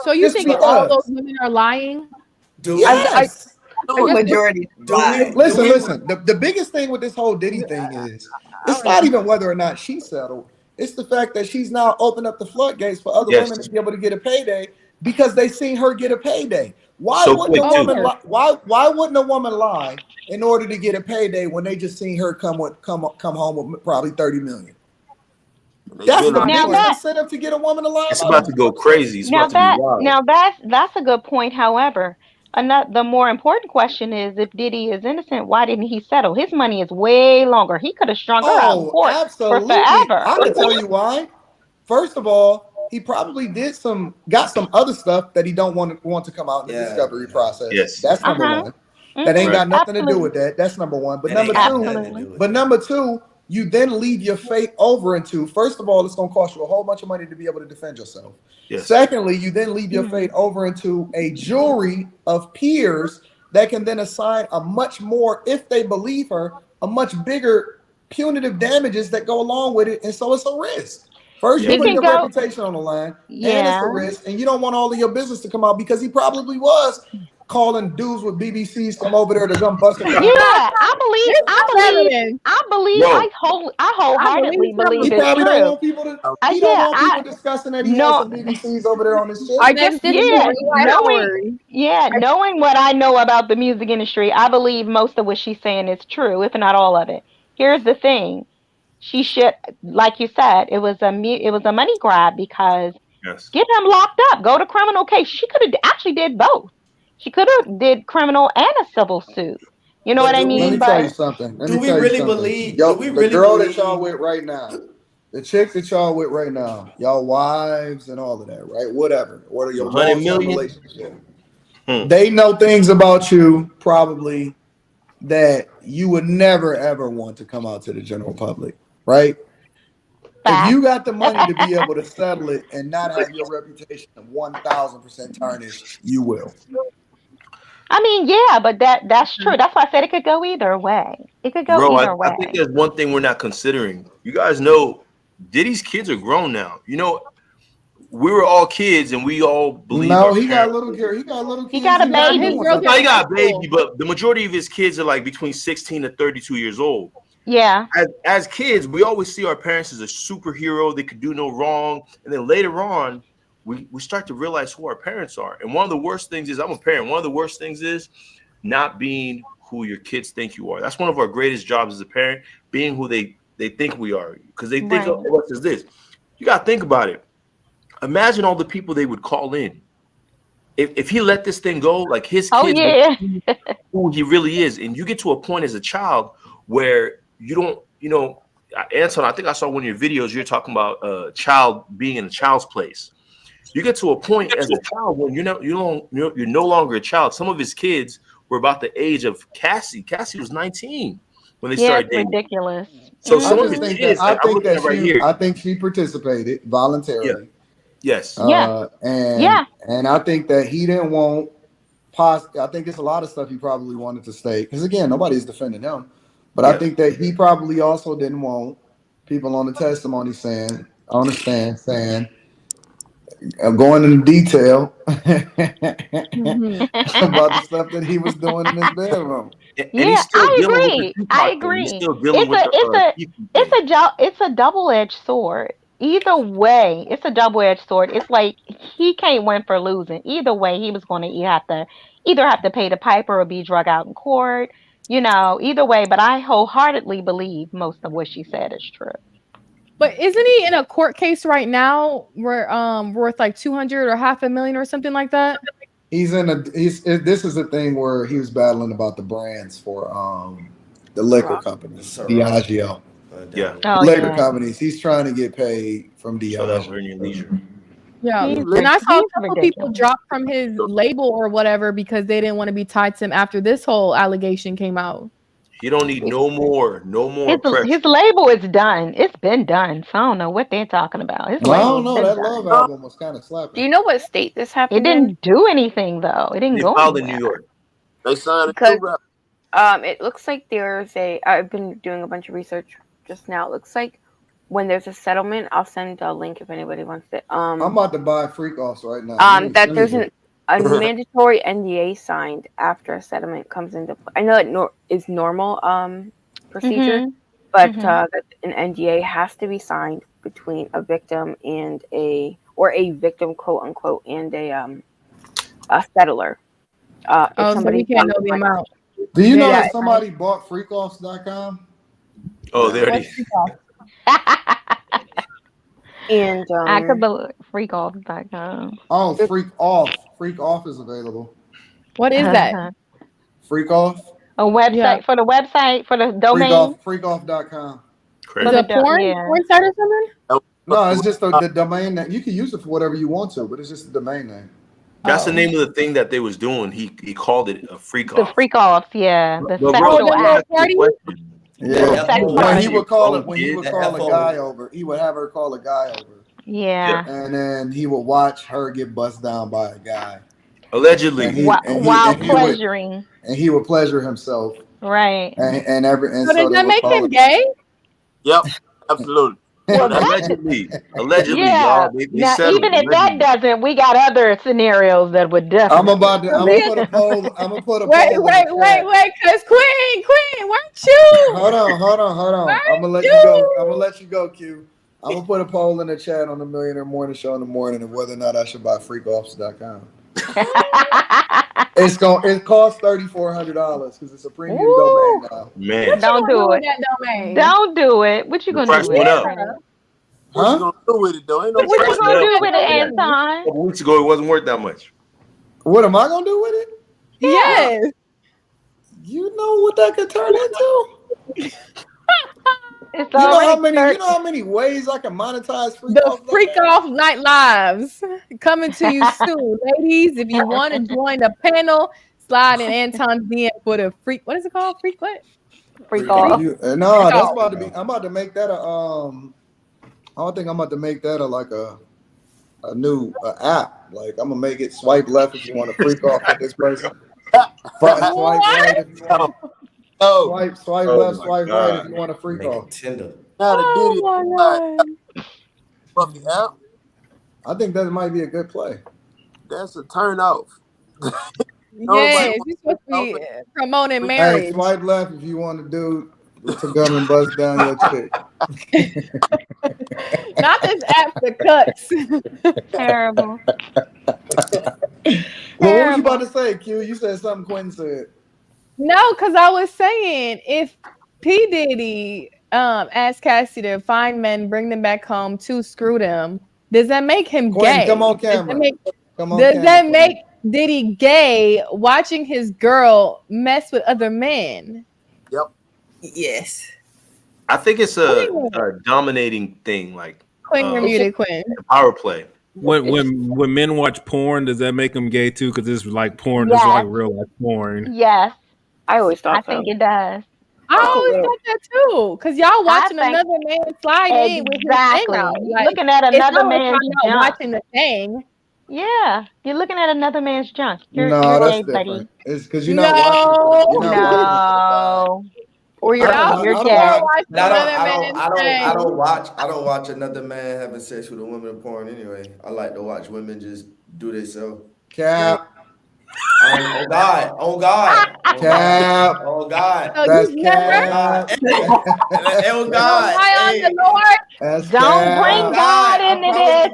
So you Just think because. all those women are lying? Yes. No, majority. Listen. The biggest thing with this whole Diddy thing is it's not even whether or not she settled. It's the fact that she's now opened up the floodgates for other women to be able to get a payday because they seen her get a payday. Why wouldn't a woman lie? Why wouldn't a woman lie in order to get a payday when they just seen her come home with probably 30 million? That's the biggest incentive to get a woman to lie. It's about to go crazy. It's about to be wild. That's a good point. However, the more important question is, if Diddy is innocent, why didn't he settle? His money is way longer. He could have strung her out in court for forever. I can tell you why. First of all, he probably got some other stuff that he don't want to come out in the discovery process. Yes. That's number one. That ain't got nothing to do with that. That's number one. But number two, you then leave your fate over into, first of all, it's going to cost you a whole bunch of money to be able to defend yourself. Yes. Secondly, you then leave your fate over into a jury of peers that can then assign a much more, if they believe her, a much bigger punitive damages that go along with it. And so it's a risk. First, you put your reputation on the line, and it's a risk, and you don't want all of your business to come out because he probably was calling dudes with BBCs from over there to come bust it. I wholeheartedly believe he it's probably true. don't want people to. He don't want people discussing that he has some BBCs over there on his shit. I just knowing what I know about the music industry, I believe most of what she's saying is true, if not all of it. Here's the thing. She should, like you said, it was a money grab because get him locked up, go to criminal case. She could have actually did both. She could have did criminal and a civil suit. You know what I mean? Let me tell you something. Do we really believe? The girl that y'all with right now, the chick that y'all with right now, y'all wives and all of that, right? Whatever. What are your 100 million relationship? They know things about you probably that you would never ever want to come out to the general public, right? If you got the money to be able to settle it and not have your reputation 1,000% tarnished, you will. I mean, yeah, but that's true. That's why I said it could go either way. It could go either way. I think there's one thing we're not considering. You guys know Diddy's kids are grown now. You know, we were all kids and we all believe. No, he got little kids. He got a baby. He got a baby, but the majority of his kids are like between 16 to 32 years old. Yeah. As kids, we always see our parents as a superhero. They could do no wrong. And then later on, we start to realize who our parents are. And one of the worst things is, I'm a parent. One of the worst things is not being who your kids think you are. That's one of our greatest jobs as a parent, being who they think we are. Because they think of us as this. You got to think about it. Imagine all the people they would call in. If he let this thing go, like his kids, who he really is. And you get to a point as a child where you don't, Anton, I think I saw one of your videos, you're talking about a child being in a child's place. You get to a point as a child when you're no longer a child. Some of his kids were about the age of Cassie. Cassie was 19 when they started dating. Ridiculous. So some of his kids, I think she participated voluntarily. Yes. And I think that he didn't want. I think it's a lot of stuff he probably wanted to stay because again, nobody's defending him. But I think that he probably also didn't want people on the testimony saying, going into detail about the stuff that he was doing in his bedroom. I agree. It's a double-edged sword. Either way, it's a double-edged sword. It's like he can't win for losing. Either way, he was going to either have to pay the piper or be drug out in court. Either way. But I wholeheartedly believe most of what she said is true. But isn't he in a court case right now where worth like 200 or $500,000 or something like that? This is a thing where he was battling about the brands for the liquor companies, Diageo. Liquor companies. He's trying to get paid from Diageo. Yeah, and I saw a couple people drop from his label or whatever because they didn't want to be tied to him after this whole allegation came out. He don't need no more His label is done. It's been done. So I don't know what they're talking about. I don't know. That Love album was kind of slapping. Do you know what state this happened? It didn't do anything though. It didn't go anywhere. In New York. They signed it looks like there's I've been doing a bunch of research just now. It looks like when there's a settlement, I'll send a link if anybody wants it. I'm about to buy freak offs right now. That there's a mandatory NDA signed after a settlement comes into play. I know it is normal procedure, but an NDA has to be signed between a victim and a victim, quote unquote, and a settler. So we can't know the amount. Do you know that somebody bought freakoffs.com? Oh, there it is. And I could believe freakoff.com. Oh, freak off. Freak off is available. What is that? Freak off. A website for the domain. Freakoff.com. Is it porn site or something? No, it's just the domain name. You can use it for whatever you want to, but it's just the domain name. That's the name of the thing that they was doing. He called it a freak off. The freak off, yeah. The sexual act. Yeah, when he would call a guy over, he would have her call a guy over. Yeah. And then he would watch her get bust down by a guy. Allegedly. While pleasuring. And he would pleasure himself. Right. And so does that make him gay? Yep, absolutely. Well, allegedly, yeah. Y'all, they now, even if that doesn't, we got other scenarios that would definitely. I'm gonna put a poll. I'm gonna put a wait, poll. Wait, cause Queen, weren't you? Hold on. I'm gonna let you go, Q. I'm gonna put a poll in the chat on the Millionaire Morning Show in the morning of whether or not I should buy freakoffs.com. It costs $3,400 because it's a premium domain now. Man, don't do it. Don't do it. What you gonna do with it? What you gonna do with it though? Ain't no what you gonna do with it, Anton? A couple weeks ago, it wasn't worth that much. What am I gonna do with it? Yes. You know what that could turn into? It's you know how many ways I can monetize Freak Off Night Lives coming to you soon, ladies. If you want to join the panel, slide in Anton's DM for the freak. What is it called? Freak what? Freak Off. No, that's about to be. I'm about to make that I think I'm about to make that a new app. Like I'm gonna make it swipe left if you want to freak off with this person. Swipe right if you want. Swipe left, swipe right if you want to freak off. Tinder. Puppy app. I think that might be a good play. That's a turn off. Yes, you're supposed to be promoting marriage. Hey, swipe left if you want to do to come and bust down your chick. Not this app for cuts. Terrible. Well, what were you about to say, Q? You said something Quentin said. No, because I was saying if P. Diddy asked Cassie to find men, bring them back home to screw them, does that make him gay? Come on camera. Does that make Diddy gay watching his girl mess with other men? Yep. Yes. I think it's a dominating thing, like Quinn, you're muted, Quinn. Power play. When men watch porn, does that make them gay too? Because it's like porn, it's like real life porn. Yes. I always thought I think it does. I always thought that too, because y'all watching another man slide in with his thing out. Like, looking at another man's junk. Watching the thing. Yeah, you're looking at another man's junk. You're that's gay, different. buddy. It's because you're not watching. No. Or you're gay. I don't watch another man having sex with a woman in porn anyway. I like to watch women just do themselves. Cap. Oh God. Cap. Oh God. That's cap. Oh God. Don't bring God into this.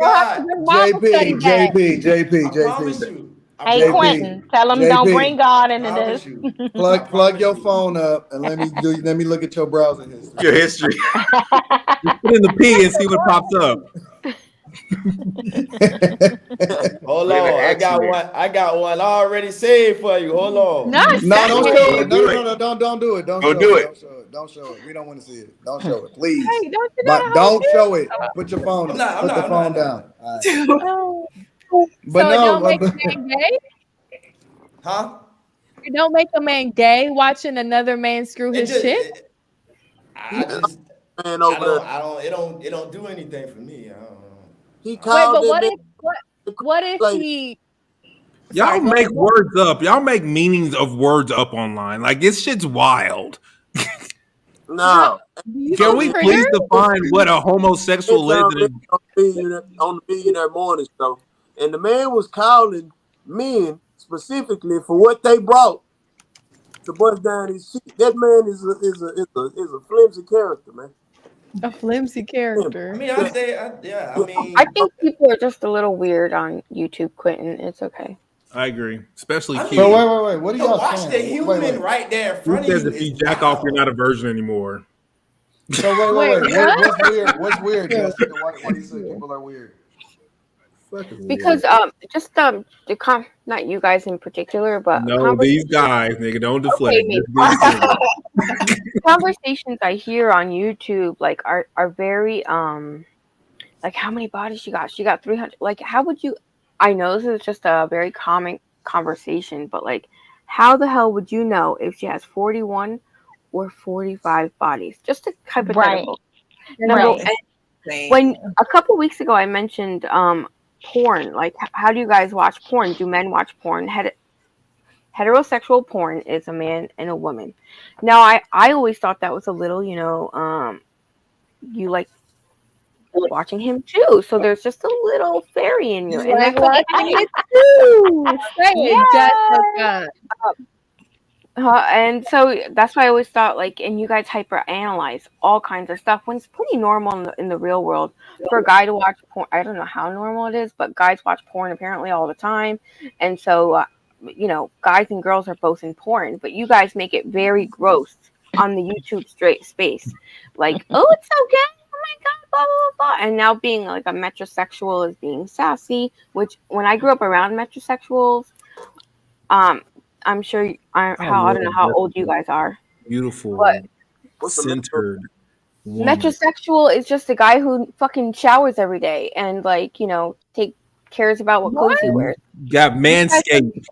JP. Hey, Quentin, tell him don't bring God into this. Plug your phone up and let me look at your browser history. Your history. Put in the P and see what pops up. Hold on, I got one already saved for you. Hold on. No, don't show it. No, don't do it. Don't show it. Don't show it. We don't want to see it. Don't show it, please. Hey, don't show it. Put your phone. Put the phone down. All right. But so don't make a man gay? Huh? You don't make a man gay watching another man screw his shit? I don't do anything for me. I don't know. He called what if he Y'all make words up. Y'all make meanings of words up online. Like this shit's wild. No. Can we please define what a homosexual is? On the Millionaire Morning Show, and the man was calling men specifically for what they brought to bust down his shit. That man is a flimsy character, man. A flimsy character. I mean, I think people are just a little weird on YouTube, Quentin. It's okay. I agree, especially Q. So wait. What are y'all watch saying? the human right there in front of you. Says if you jack off, you're not a virgin anymore. So wait. What's weird? What's weird, Jesse? Why do you say people are weird? Because not you guys in particular, but these guys, nigga, don't deflect. Okay, conversations I hear on YouTube are very like, how many bodies she got? She got 300. Like, how would you? I know this is just a very common conversation, but like, how the hell would you know if she has 41 or 45 bodies? Just a hypothetical. Right. When a couple weeks ago I mentioned porn, like, how do you guys watch porn? Do men watch porn? Heterosexual porn is a man and a woman. Now, I always thought that was a little, you like watching him too. So there's just a little fairy in you. And like watching it too. Say it just like that. And so that's why I always thought, like, and you guys hyper analyze all kinds of stuff when it's pretty normal in the real world for a guy to watch porn. I don't know how normal it is, but guys watch porn apparently all the time. And so, guys and girls are both in porn, but you guys make it very gross on the YouTube straight space. Like, oh, it's so gay. Oh my God, blah, blah, blah. And now being like a metrosexual is being sassy, which when I grew up around metrosexuals, I'm sure I don't know how old you guys are. Beautiful, but centered woman. Metrosexual is just a guy who fucking showers every day and cares about what clothes he wears. Got Manscaped.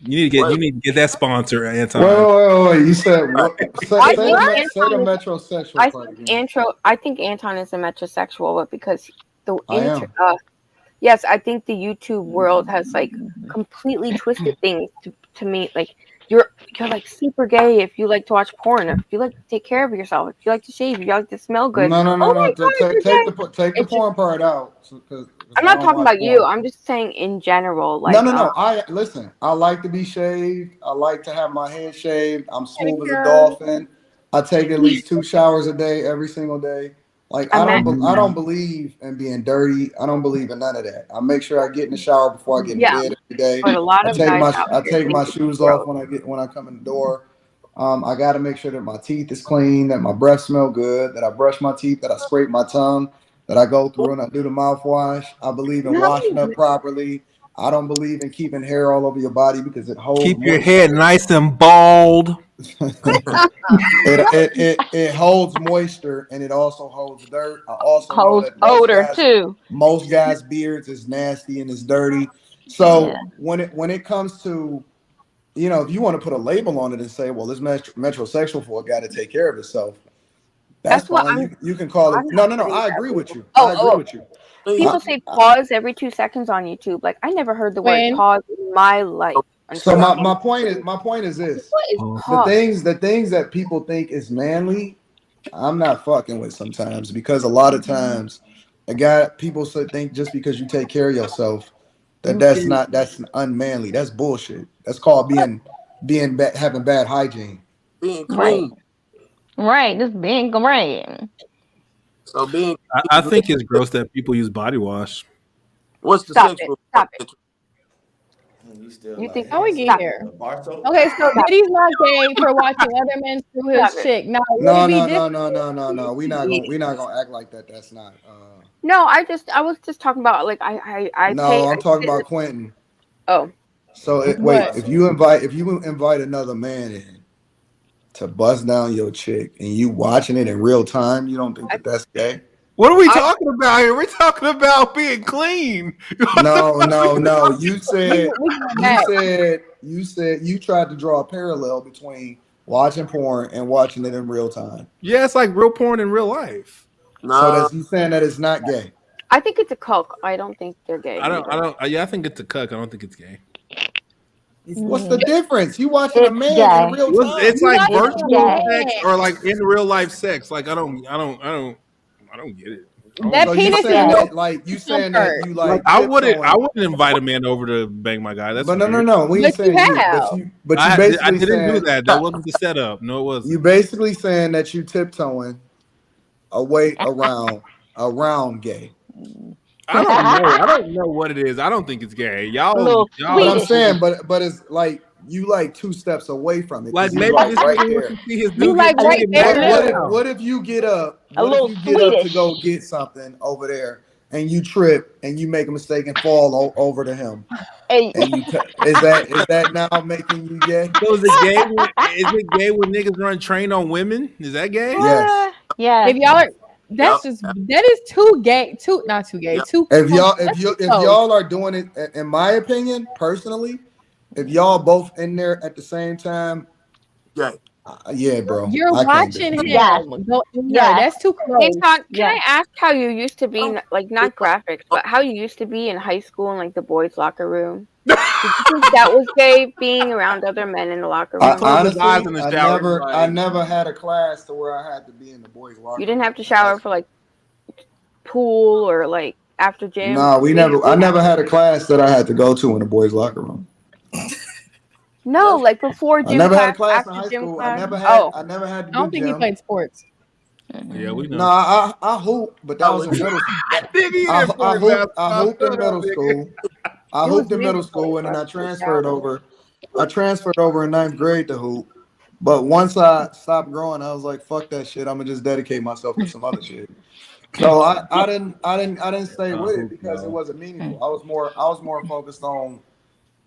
You need to get that sponsor, Anton. Wait. You said what? Say the metrosexual. I think Anton is a metrosexual, but because yes, I think the YouTube world has like completely twisted things to me. Like, you're like super gay if you like to watch porn, if you like to take care of yourself, if you like to shave, if you like to smell good. No. Take the porn part out. I'm not talking about you. I'm just saying in general. Like, no. I like to be shaved. I like to have my head shaved. I'm smooth as a dolphin. I take at least 2 showers a day, every single day. Like, I don't believe in being dirty. I don't believe in none of that. I make sure I get in the shower before I get in bed every day. But a lot of I take my shoes off when I come in the door. I got to make sure that my teeth is clean, that my breath smell good, that I brush my teeth, that I scrape my tongue, that I go through and I do the mouthwash. I believe in washing up properly. I don't believe in keeping hair all over your body because it holds. Keep your head nice and bald. It holds moisture and it also holds dirt. I also holds odor too. Most guys' beards is nasty and it's dirty. So when it comes to, if you want to put a label on it and say, well, this metrosexual for a guy to take care of himself, that's fine. You can call it. No. I agree with you. I agree with you. People say pause every 2 seconds on YouTube. Like, I never heard the word pause in my life. So my point is this: the things that people think is manly, I'm not fucking with sometimes, because a lot of times, people think just because you take care of yourself that's unmanly. That's bullshit. That's called having bad hygiene. Being clean. Right, just being great. So I think it's gross that people use body wash. What's the sexual? Stop it. You think how we get here? Okay, so Diddy's not gay for watching other men screw his chick. Now, no. We're not gonna act like that. That's not. No, I was just talking about, like, I'm talking about Quentin. Oh. So if you invite another man in to bust down your chick and you watching it in real time, you don't think that's gay? What are we talking about here? We're talking about being clean. No. You said you tried to draw a parallel between watching porn and watching it in real time. Yeah, it's like real porn in real life. No. So you saying that it's not gay? I think it's a cuck. I don't think they're gay. I think it's a cuck. I don't think it's gay. What's the difference? You watching a man in real time. It's like virtual gay. sex or like in real life sex. Like I don't get it. That So penis you saying is that, like you saying that you like I wouldn't invite a man over to bang my guy. That's but no. We ain't saying you. But you basically I didn't saying, do that. That wasn't the setup. No, it wasn't. You basically saying that you tiptoeing away around gay. I don't know what it is. I don't think it's gay. Y'all But I'm saying, but it's like you like 2 steps away from it. Like maybe like this right is there. what you see his You dude like get right there. What if you get up? A What if little you get up to Swedish. go get something over there and you trip and you make a mistake and fall over to him? Hey. And you is that now making you gay? So is it gay when niggas run train on women? Is that gay? Yes. Yeah. If y'all are, that is too gay. Not too gay. Too. If y'all are doing it, in my opinion, personally, if y'all both in there at the same time, yeah, bro. You're watching him go in there. That's too close. Hey, Todd, can I ask how you used to be, like not graphics, but how you used to be in high school in like the boys' locker room? Did you think that was gay, being around other men in the locker room? Honestly, I never had a class to where I had to be in the boys' locker room. You didn't have to shower for like pool or like after gym? No, I never had a class that I had to go to in the boys' locker room. No, like before gym I never class, had a class after in high gym school. class. I never had to do I don't think he played sports. Yeah, we know. No, I hoop, but that was in middle school. I hooped in middle school. I hooped in middle school, and then I transferred over. I transferred over in 9th grade to hoop. But once I stopped growing, I was like, "Fuck that shit! I'm gonna just dedicate myself to some other shit." So I didn't stay with it because it wasn't meaningful. I was more focused on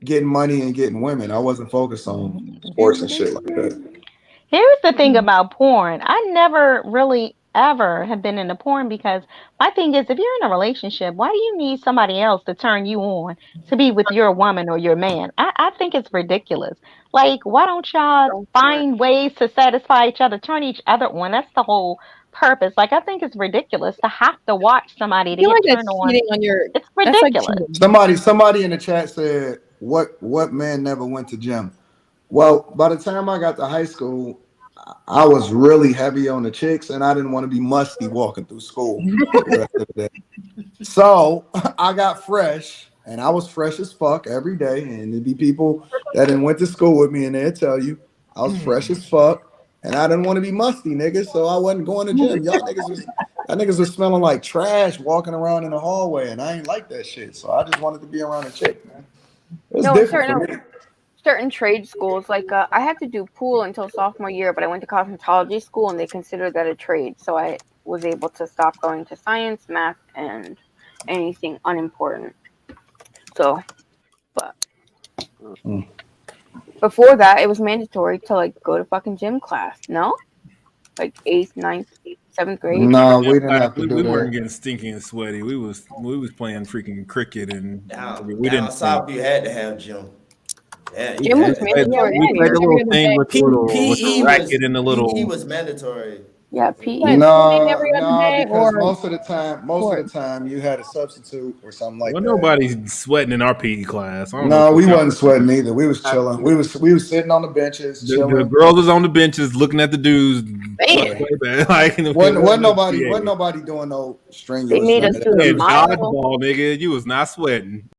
getting money and getting women. I wasn't focused on sports and shit like that. Here's the thing about porn. I never really ever have been into porn because my thing is if you're in a relationship, why do you need somebody else to turn you on to be with your woman or your man? I think it's ridiculous. Like, why don't y'all find ways to satisfy each other, turn each other on? That's the whole purpose. Like, I think it's ridiculous to have to watch somebody to get turned on. It's ridiculous. Somebody in the chat said, what man never went to gym? Well, by the time I got to high school, I was really heavy on the chicks, and I didn't want to be musty walking through school the rest of the day. So I got fresh, and I was fresh as fuck every day. And there'd be people that didn't went to school with me, and they'd tell you I was fresh as fuck, and I didn't want to be musty, niggas. So I wasn't going to gym. Y'all niggas was smelling like trash walking around in the hallway, and I ain't like that shit. So I just wanted to be around a chick, man. It was different for me. Certain trade schools, like I had to do pool until sophomore year, but I went to cosmetology school and they considered that a trade. So I was able to stop going to science, math, and anything unimportant. So, but before that, it was mandatory to like go to fucking gym class. No, like 8th, 9th, 7th grade. No, we didn't have to do that. We weren't getting stinky and sweaty. We was playing freaking cricket and we down didn't. south, you had to have gym. Yeah, gym was mandatory. We played a little thing with the racket and the little. PE was mandatory. Yeah, PE. No, because most of the time you had a substitute or something like that. Nobody's sweating in our PE class. No, we wasn't sweating either. We was chilling. We was sitting on the benches, chilling. The girls was on the benches looking at the dudes. Wasn't nobody doing no strenuous. Dodgeball, nigga. You was not sweating.